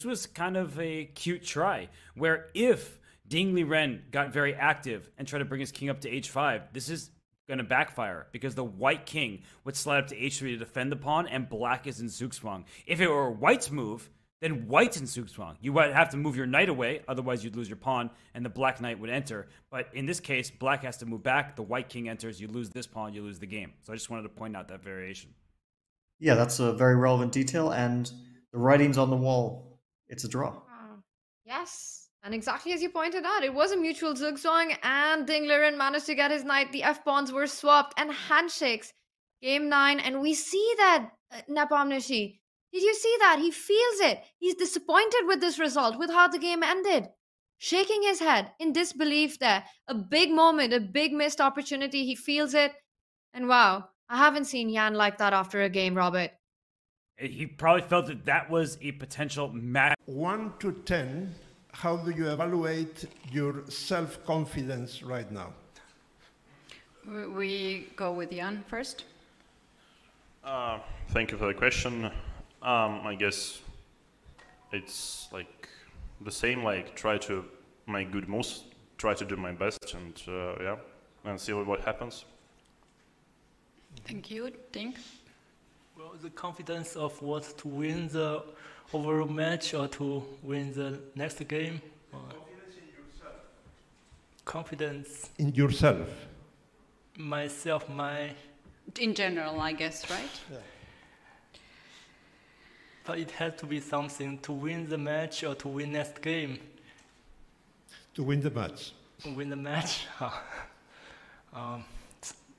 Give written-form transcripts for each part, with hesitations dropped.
was kind of a cute try, where if Dingley Ren got very active and tried to bring his king up to h5, this is going to backfire because the white king would slide up to h3 to defend the pawn, and black is in Zugzwang. If it were white's move, then white's in Zugzwang. You would have to move your knight away, otherwise you'd lose your pawn, and the black knight would enter. But in this case, black has to move back, the white king enters, you lose this pawn, you lose the game. So I just wanted to point out that variation. Yeah, that's a very relevant detail, and the writing's on the wall. It's a draw. Yes, and exactly as you pointed out, it was a mutual Zugzwang, and Dingley managed to get his knight. The f-pawns were swapped, and handshakes. Game 9, and we see that, Nepo. Did you see that? He feels it. He's disappointed with this result, with how the game ended. Shaking his head in disbelief there. A big moment, a big missed opportunity. He feels it. And wow, I haven't seen Jan like that after a game, Robert. He probably felt that that was a potential match. 1 to 10, how do you evaluate your self-confidence right now? We go with Jan first. Thank you for the question. I guess it's like the same, like try to make good moves, try to do my best, and yeah, and see what happens. Thank you, Dink. Well, the confidence of what to win the overall match or to win the next game? Confidence in yourself. Confidence In yourself. myself, In general, I guess, right? Yeah. but it has to be something to win the match or to win next game. To win the match. Win the match?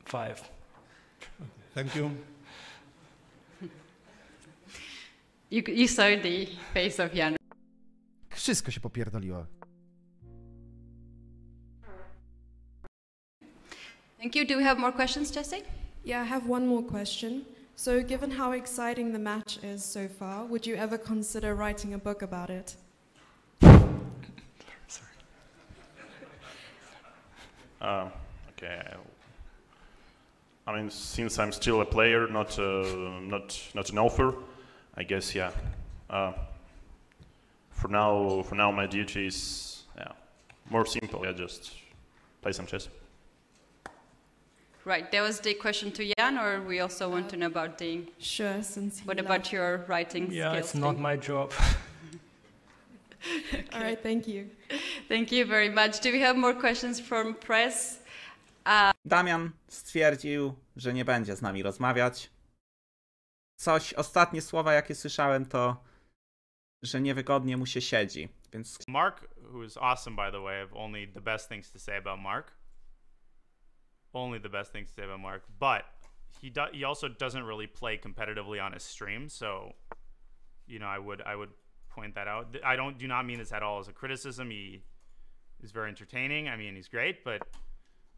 5. Thank you. You saw the face of Jan. Wszystko się popierdoliło. Thank you. Do we have more questions, Jesse? Yeah, I have one more question. So, given how exciting the match is so far, would you ever consider writing a book about it? Sorry. Okay. I mean, since I'm still a player, not an author, I guess, yeah. For now, my duty is more simple. Yeah, just play some chess. Right. That was the question to Jan, or we also want to know about the. Sure, since What about your writing skills? Yeah, it's not my job. Okay. All right, thank you. Thank you very much. Do we have more questions from press? Damian stwierdził, że nie będzie z nami rozmawiać. Ostatnie słowa, jakie słyszałem, to, że niewygodnie mu się siedzi, więc... Marc, who is awesome, by the way, I have only the best things to say about Marc. Only the best things to say about Marc. But he also doesn't really play competitively on his stream, so, you know, I would point that out. I do not mean this at all as a criticism. He is very entertaining. I mean, he's great, but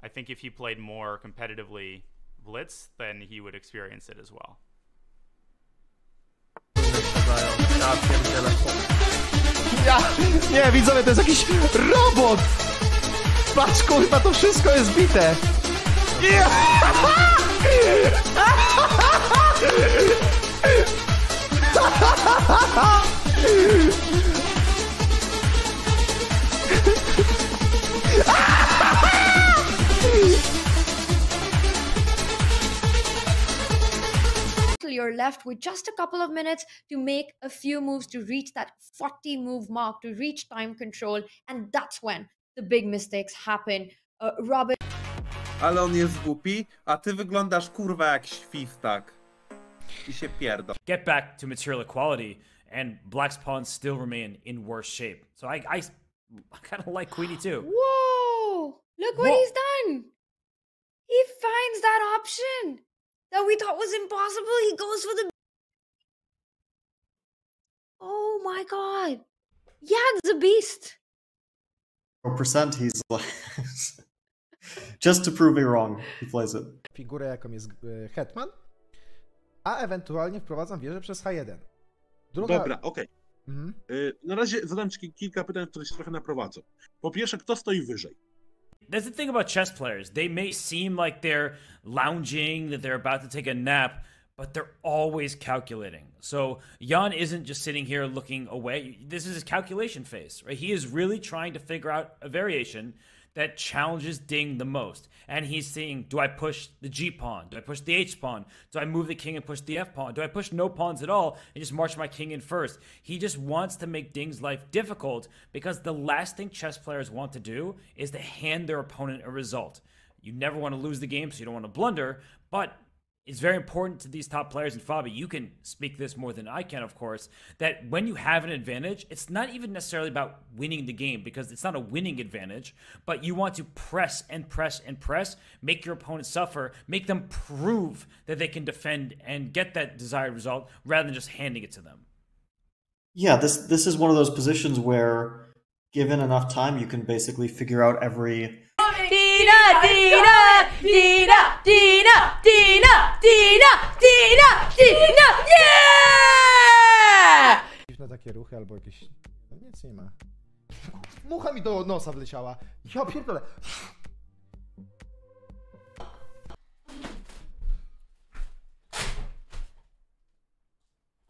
I think if he played more competitively Blitz, then he would experience it as well. Nie, widzowie, to jest jakiś robot! Patrz, kurwa, to wszystko jest bite! You're left with just a couple of minutes to make a few moves to reach that 40 move mark, to reach time control, and that's when the big mistakes happen. Robert. Ale on jest głupi, a ty wyglądasz kurwa jak świstak. I się pierdol. Get back to material equality, and black's pawns still remain in worse shape. So I kind of like Queenie too. Whoa! Look what he's done! He finds that option that we thought was impossible. He goes for the... Oh my god! Jan's a beast! Percent, he's like... Just to prove me wrong, he plays it. Figurę, jaką jest Hetman, a ewentualnie wprowadzam wieżę przez H1. Dobra, okej. Na razie zadam ci kilka pytań, które się trochę naprowadzą. Po pierwsze, kto stoi wyżej? That's the thing about chess players. They may seem like they're lounging, that they're about to take a nap, but they're always calculating. So Jan isn't just sitting here looking away. This is his calculation phase, right? He is really trying to figure out a variation that challenges Ding the most. And he's seeing, do I push the G pawn? Do I push the H pawn? Do I move the king and push the F pawn? Do I push no pawns at all and just march my king in first? He just wants to make Ding's life difficult because the last thing chess players want to do is to hand their opponent a result. You never want to lose the game, so you don't want to blunder, but it's very important to these top players, and Fabi, you can speak this more than I can, of course, that when you have an advantage, it's not even necessarily about winning the game, because it's not a winning advantage, but you want to press and press and press, make your opponent suffer, make them prove that they can defend and get that desired result, rather than just handing it to them. Yeah, this is one of those positions where, given enough time, you can basically figure out every... Dina, Dina, Dina, Dina, Dina, Dina, Dina, Dina, yeah! Na takie ruchy albo jakieś... No nic nie ma. Mucha mi do nosa wleciała. Ja pierdolę.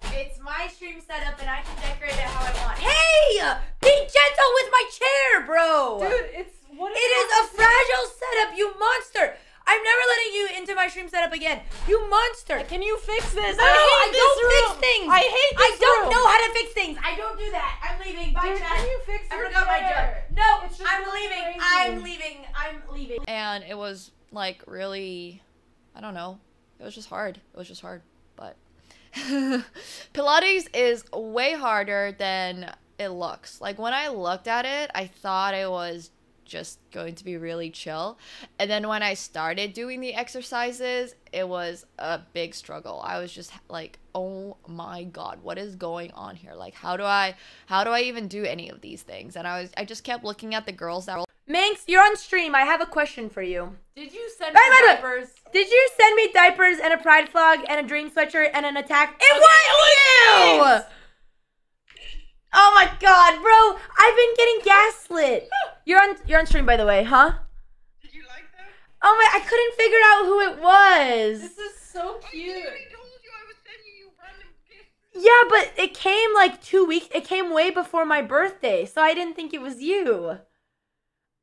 It's my stream setup and I can decorate it how I want. Hey! Be gentle with my chair, bro! Dude, it is a fragile setup, you monster! I'm never letting you into my stream setup again. You monster! Can you fix this? I don't fix things! I hate this I don't room. know how to fix things! I don't do that! I'm leaving. Bye, Dude, chat. can you fix I your forgot my chair? job. No, It's just I'm really leaving. crazy. I'm leaving. I'm leaving. And it was like really, I don't know. It was just hard. It was just hard. But Pilates is way harder than it looks. Like when I looked at it, I thought it was just going to be really chill. And then when I started doing the exercises, it was a big struggle. I was just like, oh my God, what is going on here? Like, how do I even do any of these things? And I just kept looking at the girls that were Minx, you're on stream. I have a question for you. Did you send me diapers? Did you send me diapers and a pride flag and a dream sweatshirt and an attack? It was you! Oh my God, bro! I've been getting gaslit. You're on stream, by the way, huh? Did you like them? Oh my! I couldn't figure out who it was. This is so cute. Yeah, but it came like 2 weeks. It came way before my birthday, so I didn't think it was you.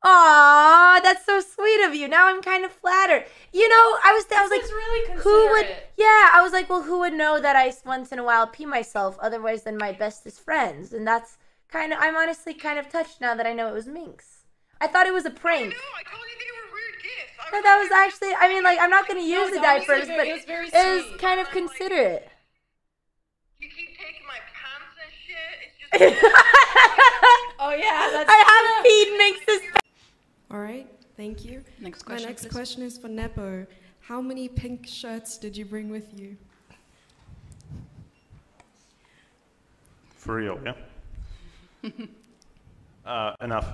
Aw, that's so sweet of you. Now I'm kind of flattered. You know, I was like, really who would? considerate. Yeah, I was like, well, who would know that I once in a while pee myself, otherwise than my bestest friends? And that's kind of. I'm honestly kind of touched now that I know it was Minx. I thought it was a prank. I told you they were weird gifts. No, that was actually. I mean, like, I'm not gonna use the diapers, but it was very it was sweet. kind of considerate. You keep taking my pants and shit. It's just. Oh yeah, that's. I have peed Minx's. All right, thank you. Next question, My next please. question is for Nepo. How many pink shirts did you bring with you? For real, yeah? Enough.